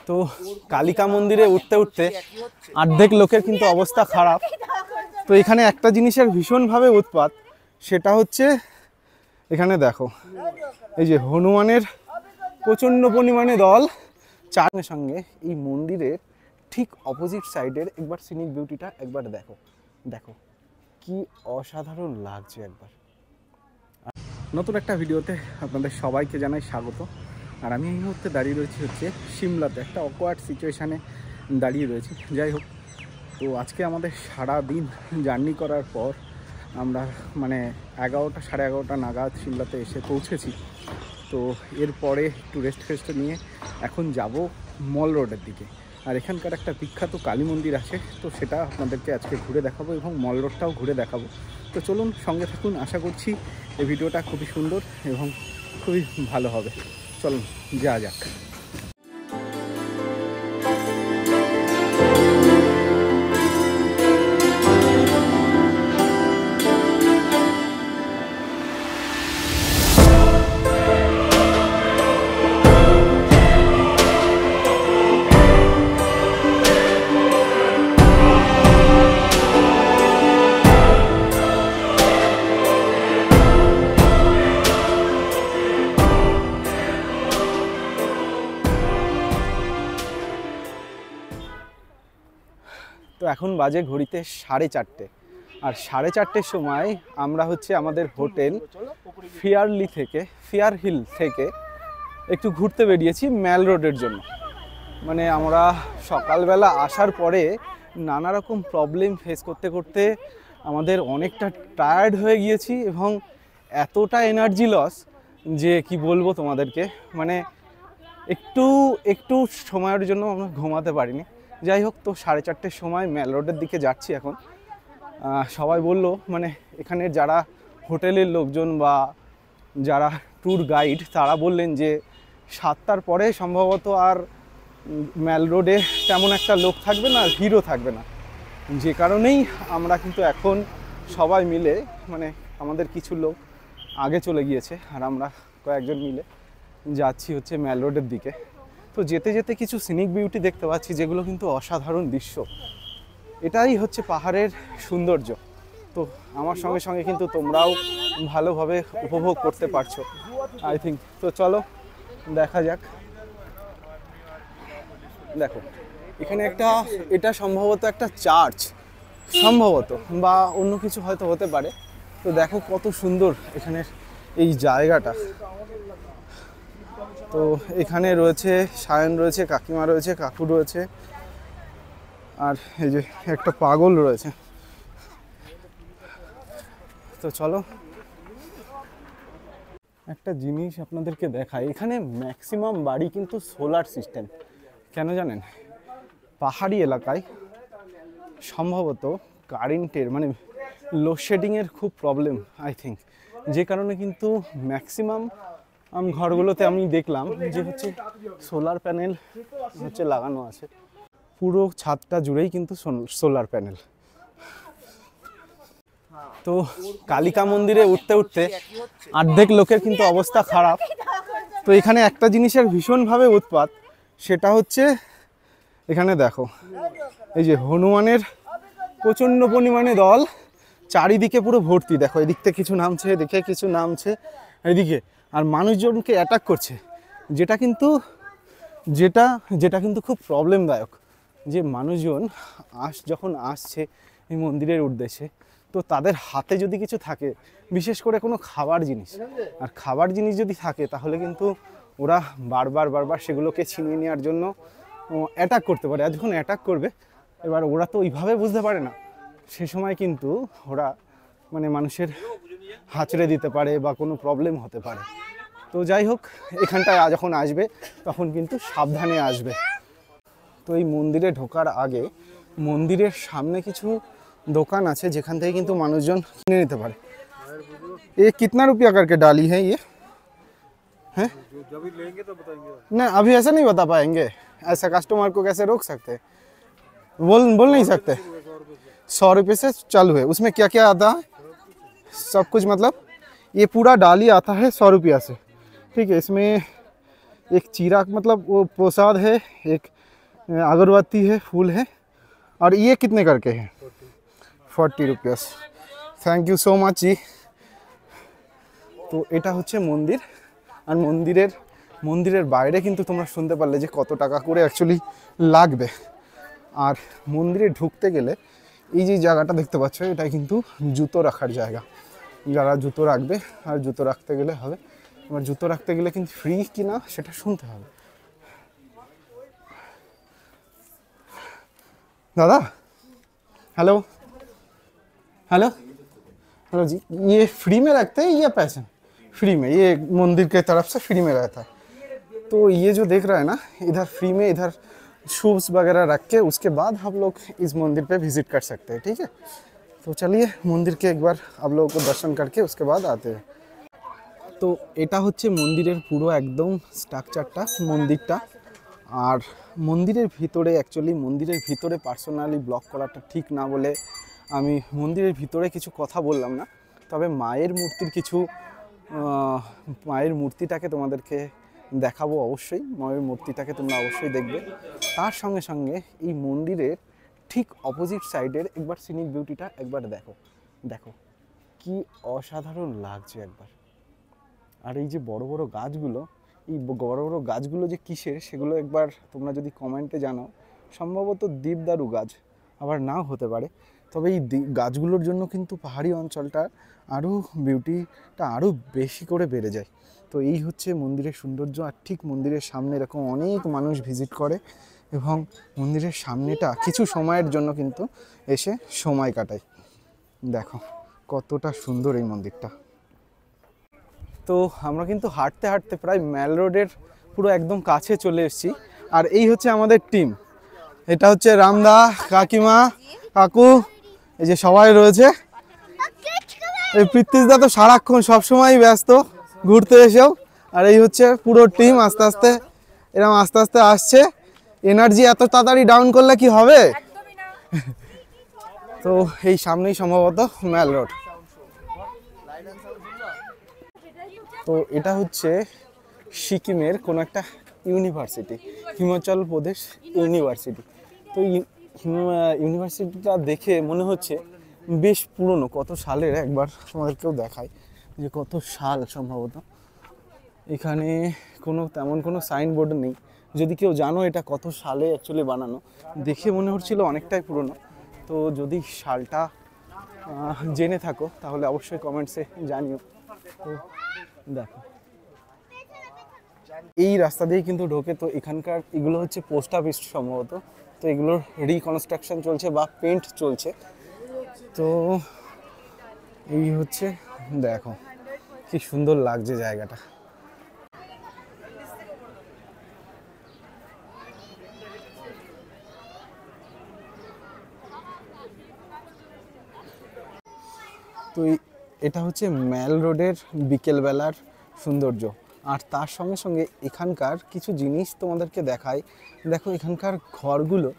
তো কালিকা মন্দিরে উঠতে উঠতে অর্ধেক লোকের কিন্তু অবস্থা খারাপ। তো এখানে একটা জিনিসের ভীষণভাবে উৎপাত, সেটা হচ্ছে এখানে দেখো এই যে হনুমানের প্রচণ্ড পরিমাণে দল চারের সঙ্গে এই মন্দিরের ঠিক অপোজিট সাইডের একবার সিনিক বিউটিটা একবার দেখো, দেখো কি অসাধারণ লাগছে একবার। নতুন একটা ভিডিওতে আপনাদের সবাইকে জানাই স্বাগত। আর আমি এই মুহূর্তে দাঁড়িয়ে রয়েছি হচ্ছে সিমলাতে, একটা অকওয়ার্ড সিচুয়েশানে দাঁড়িয়ে রয়েছি। যাই হোক, তো আজকে আমাদের সারা দিন জার্নি করার পর আমরা মানে 11টা সাড়ে 11টা নাগাদ সিমলাতে এসে পৌঁছেছি। তো এরপরে একটু রেস্ট নিয়ে এখন যাব মল রোডের দিকে। আর এখানকার একটা বিখ্যাত কালী মন্দির আছে, তো সেটা আপনাদেরকে আজকে ঘুরে দেখাবো এবং মল রোডটাও ঘুরে দেখাবো। তো চলুন সঙ্গে থাকুন, আশা করছি এই ভিডিওটা খুবই সুন্দর এবং খুবই ভালো হবে। চলুন যাওয়া যাক। তো এখন বাজে ঘড়িতে 4:30, আর 4:30 সময় আমরা হচ্ছে আমাদের হোটেল ফেয়ার হিল থেকে একটু ঘুরতে বেরিয়েছি ম্যাল রোডের জন্য। মানে আমরা সকালবেলা আসার পরে নানা রকম প্রবলেম ফেস করতে করতে আমাদের অনেকটা টায়ার্ড হয়ে গিয়েছি এবং এতটা এনার্জি লস যে কি বলবো তোমাদেরকে, মানে একটু সময়ের জন্য আমরা ঘুমাতে পারিনি। যাই হোক, তো 4:30 সময় ম্যাল রোডের দিকে যাচ্ছি এখন। সবাই বলল, মানে এখানের যারা হোটেলের লোকজন বা যারা ট্যুর গাইড তারা বললেন যে 7টার পরে সম্ভবত আর ম্যাল রোডে তেমন একটা লোক থাকবে না, ভিড়ও থাকবে না। যে কারণেই আমরা কিন্তু এখন সবাই মিলে, মানে আমাদের কিছু লোক আগে চলে গিয়েছে আর আমরা কয়েকজন মিলে যাচ্ছি হচ্ছে ম্যাল রোডের দিকে। তো যেতে যেতে কিছু সিনিক বিউটি দেখতে পাচ্ছি, যেগুলো কিন্তু অসাধারণ দৃশ্য। এটাই হচ্ছে পাহাড়ের সৌন্দর্য। তো আমার সঙ্গে সঙ্গে কিন্তু তোমরাও ভালোভাবে উপভোগ করতে পারছো আই থিঙ্ক। তো চলো দেখা যাক। দেখো এখানে এটা সম্ভবত একটা চার্চ, সম্ভবত, বা অন্য কিছু হয়তো হতে পারে। তো দেখো কত সুন্দর এখানের এই জায়গাটা। তো এখানে রয়েছে সায়ন রয়েছে, কাকিমা রয়েছে, কাকু রয়েছে, আর এই যে একটা পাগল রয়েছে। তো চলো একটা জিনিস আপনাদেরকে দেখাই। এখানে ম্যাক্সিমাম বাড়ি কিন্তু সোলার সিস্টেম। কেন জানেন? পাহাড়ি এলাকায় সম্ভবত কারেন্টের মানে লোডশেডিংয়ের খুব প্রবলেম আই থিঙ্ক, যে কারণে কিন্তু ম্যাক্সিমাম ঘরগুলোতে আমি দেখলাম যে হচ্ছে সোলার প্যানেল হচ্ছে লাগানো আছে। পুরো ছাদটা জুড়েই কিন্তু সোলার প্যানেল। তো কালিকা মন্দিরে উঠতে উঠতে অর্ধেক লোকের কিন্তু অবস্থা খারাপ। তো এখানে একটা জিনিসের ভীষণভাবে উৎপাত, সেটা হচ্ছে এখানে দেখো এই যে হনুমানের প্রচণ্ড পরিমাণে দল চারিদিকে পুরো ভর্তি। দেখো এদিক থেকে কিছু নামছে, এদিকে কিছু নামছে, এদিকে আর মানুষজনকে অ্যাটাক করছে, যেটা কিন্তু খুব প্রবলেমদায়ক। যে মানুষজন যখন আসছে এই মন্দিরের উদ্দেশ্যে, তো তাদের হাতে যদি কিছু থাকে, বিশেষ করে কোনো খাবার জিনিস, আর খাবার জিনিস যদি থাকে, তাহলে কিন্তু ওরা বারবার সেগুলোকে ছিনিয়ে নেওয়ার জন্য অ্যাটাক করতে পারে। আর যখন অ্যাটাক করবে, এবার ওরা তো ওইভাবে বুঝতে পারে না, সে সময় কিন্তু ওরা মানে মানুষের হাঁচড়ে দিতে পারে বা কোনো প্রবলেম হতে পারে। তো যাই হোক, এখানটায় যখন আসবে তখন কিন্তু সাবধানে আসবে। তো এই মন্দিরে ঢোকার আগে মন্দিরের সামনে কিছু দোকান আছে, যেখান থেকে কিন্তু মানুষজন কিনে নিতে পারে। ये कितना रुपया करके डाली है ये? हैं? जब लेंगे तो बताएंगे ना, अभी ऐसा नहीं बता पाएंगे। ऐसा कस्टमर को कैसे रोक सकते? बोल नहीं सकते। 100 रुपये से चालू है। उसमें क्या क्या आता है? सब कुछ, मतलब ये पूरा डाली आता है 100 रुपया से। ठीक है, इसमें एक चिराग मतलब वो प्रसाद है, एक अगरबत्ती है, फूल है। और ये कितने करके है? 40 रुपीस। थैंक यू सो माच जी। তো এটা হচ্ছে মন্দির। আর মন্দিরের বাইরে কিন্তু তোমরা শুনতে পারলে যে কত টাকা করে অ্যাকচুয়ালি লাগবে। আর মন্দিরে ঢুকতে গেলে এই যে জায়গাটা দেখতে পাচ্ছ, এটা কিন্তু জুতো রাখার জায়গা। যারা জুতো রাখবে, আর জুতো রাখতে গেলে হবে। এবার জুতো রাখতে গেলে কিন্তু ফ্রি কিনা সেটা শুনতে হবে। दादा हेलो हेलो हेलो जी, ये फ्री में रखते हैं या पैसे? फ्री में, ये मंदिर के तरफ से फ्री में रहता है। तो ये जो देख रहा है ना, इधर फ्री में, इधर शूज़ वगैरह रख के उसके बाद हम लोग इस मंदिर पे विज़िट कर सकते हैं, ठीक है। तो चलिए मंदिर के एक बार आप लोगों को दर्शन करके उसके बाद आते हैं। তো এটা হচ্ছে মন্দিরের পুরো একদম স্ট্রাকচারটা, মন্দিরটা। আর মন্দিরের ভিতরে অ্যাকচুয়ালি মন্দিরের ভিতরে পার্সোনালি ব্লগ করাটা ঠিক না বলে আমি মন্দিরের ভিতরে কিছু কথা বললাম না। তবে মায়ের মূর্তিটাকে তোমাদেরকে দেখাবো অবশ্যই। মায়ের মূর্তিটাকে তোমরা অবশ্যই দেখবে। তার সঙ্গে সঙ্গে এই মন্দিরের ঠিক অপোজিট সাইডের একবার সিনিক বিউটিটা একবার দেখো, দেখো কি অসাধারণ লাগছে একবার। আর এই যে বড় বড় গাছগুলো, এই বড় বড় গাছগুলো যে কিসের সেগুলো একবার তোমরা যদি কমেন্টে জানাও। সম্ভবত দেবদারু গাছ, আবার নাও হতে পারে। তবে এই গাছগুলোর জন্য কিন্তু পাহাড়ি অঞ্চলটা আরও বিউটিটা আরও বেশি করে বেড়ে যায়। তো এই হচ্ছে মন্দিরের সৌন্দর্য। আর ঠিক মন্দিরের সামনে এরকম অনেক মানুষ ভিজিট করে এবং মন্দিরের সামনেটা কিছু সময়ের জন্য কিন্তু এসে সময় কাটায়। দেখো কতটা সুন্দর এই মন্দিরটা। তো আমরা কিন্তু হাঁটতে হাঁটতে প্রায় ম্যাল রোডের পুরো একদম কাছে চলে এসেছি। আর এই হচ্ছে আমাদের টিম। এটা হচ্ছে রামদা, কাকিমা, কাকু, এই যে সবাই রয়েছে। এই প্রীতিশদা তো সারাক্ষণ সবসময় ব্যস্ত ঘুরতে এসেও। আর এই হচ্ছে পুরো টিম আস্তে আস্তে এরকম আস্তে আস্তে আসছে। এনার্জি এত তাড়াতাড়ি ডাউন করলে কি হবে? তো এই সামনেই সম্ভবত ম্যাল রোড। তো এটা হচ্ছে সিকিমের কোনো একটা ইউনিভার্সিটি, হিমাচল প্রদেশ ইউনিভার্সিটি। তো ইউনিভার্সিটিটা দেখে মনে হচ্ছে বেশ পুরনো, কত সালের একবার তোমাদেরকেও দেখায় যে কত সাল। সম্ভবত এখানে তেমন কোনো সাইনবোর্ড নেই। যদি কেউ জানো এটা কত সালে অ্যাকচুয়ালি বানানো, দেখে মনে হচ্ছিল অনেকটাই পুরনো। তো যদি সালটা জেনে থাকো তাহলে অবশ্যই কমেন্টসে জানিও। তো দেখো এই রাস্তা দিয়ে কিন্তু ঢোকে। তো এখানকার এগুলো হচ্ছে পোস্ট অফিস সম্ভবত। তো এগুলোর রিকনস্ট্রাকশন চলছে বা পেন্ট চলছে। তো এই হচ্ছে, দেখো কি সুন্দর লাগছে জায়গাটা। তো এটা হচ্ছে ম্যাল রোডের বিকেলবেলার সৌন্দর্য। আর তার সঙ্গে সঙ্গে এখানকার কিছু জিনিস তোমাদেরকে দেখাই। দেখো এখানকার ঘরগুলো,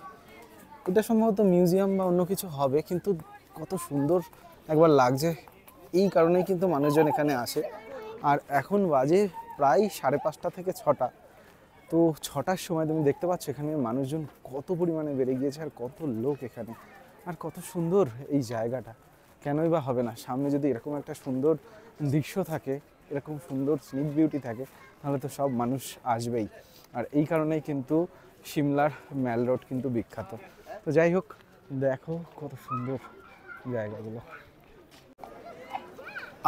এটা সম্ভবত মিউজিয়াম বা অন্য কিছু হবে, কিন্তু কত সুন্দর একবার লাগছে। এই কারণেই কিন্তু মানুষজন এখানে আসে। আর এখন বাজে প্রায় 5:30 থেকে 6টা। তো 6টার সময় তুমি দেখতে পাচ্ছ এখানে মানুষজন কত পরিমাণে বেড়ে গিয়েছে আর কত লোক এখানে। আর কত সুন্দর এই জায়গাটা, কেনই বা হবে না? সামনে যদি এরকম একটা সুন্দর দৃশ্য থাকে, এরকম সুন্দর সিনিক বিউটি থাকে, তাহলে তো সব মানুষ আসবেই। আর এই কারণেই কিন্তু সিমলার ম্যাল রোড কিন্তু বিখ্যাত। তো যাই হোক, দেখো কত সুন্দর জায়গাগুলো।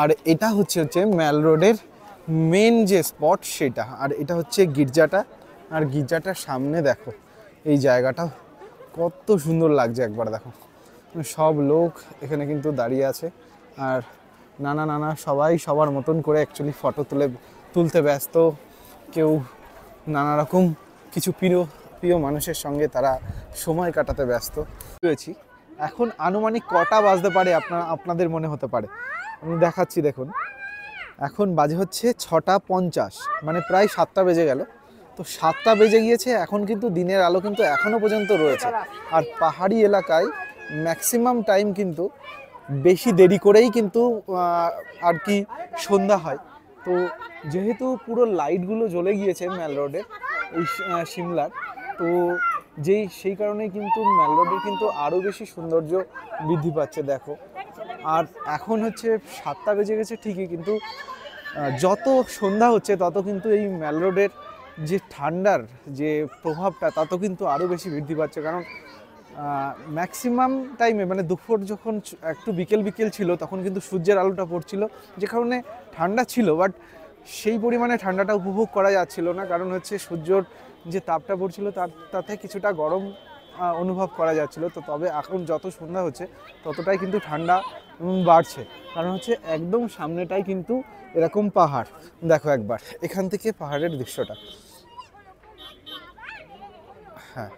আর এটা হচ্ছে ম্যাল রোডের মেন যে স্পট সেটা। আর এটা হচ্ছে গির্জাটা। আর গির্জাটার সামনে দেখো এই জায়গাটা কত সুন্দর লাগছে একবার দেখো। সব লোক এখানে কিন্তু দাঁড়িয়ে আছে। আর নানা সবাই সবার মতন করে অ্যাকচুয়ালি ফটো তুলতে ব্যস্ত। কেউ নানা রকম কিছু প্রিয় মানুষের সঙ্গে তারা সময় কাটাতে ব্যস্ত রয়েছি। এখন আনুমানিক কটা বাজতে পারে আপনাদের মনে হতে পারে, আমি দেখাচ্ছি। দেখুন এখন বাজে হচ্ছে 6:50, মানে প্রায় 7টা বেজে গেল। তো 7টা বেজে গিয়েছে, এখন কিন্তু দিনের আলো কিন্তু এখনও পর্যন্ত রয়েছে। আর পাহাড়ি এলাকায় ম্যাক্সিমাম টাইম কিন্তু বেশি দেরি করেই কিন্তু আর কি সন্ধ্যা হয়। তো তো যেহেতু পুরো লাইটগুলো জ্বলে গিয়েছে ম্যাল রোডের এই সিমলার, তো সেই কারণেই কিন্তু ম্যাল রোডের কিন্তু আরও বেশি সৌন্দর্য বৃদ্ধি পাচ্ছে দেখো। আর এখন হচ্ছে 7টা বেজে গেছে ঠিকই, কিন্তু যত সন্ধ্যা হচ্ছে তত কিন্তু এই ম্যাল রোডের যে ঠান্ডার যে প্রভাবটা তত কিন্তু আরও বেশি বৃদ্ধি পাচ্ছে। কারণ ম্যাক্সিমাম টাইমে মানে দুপুর যখন একটু বিকেল বিকেল ছিল তখন কিন্তু সূর্যের আলোটা পড়ছিল, যে কারণে ঠান্ডা ছিল, বাট সেই পরিমাণে ঠান্ডাটা উপভোগ করা যাচ্ছিল না। কারণ হচ্ছে সূর্যর যে তাপটা পড়ছিল তাতে কিছুটা গরম অনুভব করা যাচ্ছিল। তো তবে এখন যত সন্ধ্যা হচ্ছে ততটাই কিন্তু ঠান্ডা বাড়ছে। কারণ হচ্ছে একদম সামনেটাই কিন্তু এরকম পাহাড়, দেখো একবার এখান থেকে পাহাড়ের দৃশ্যটা। হ্যাঁ।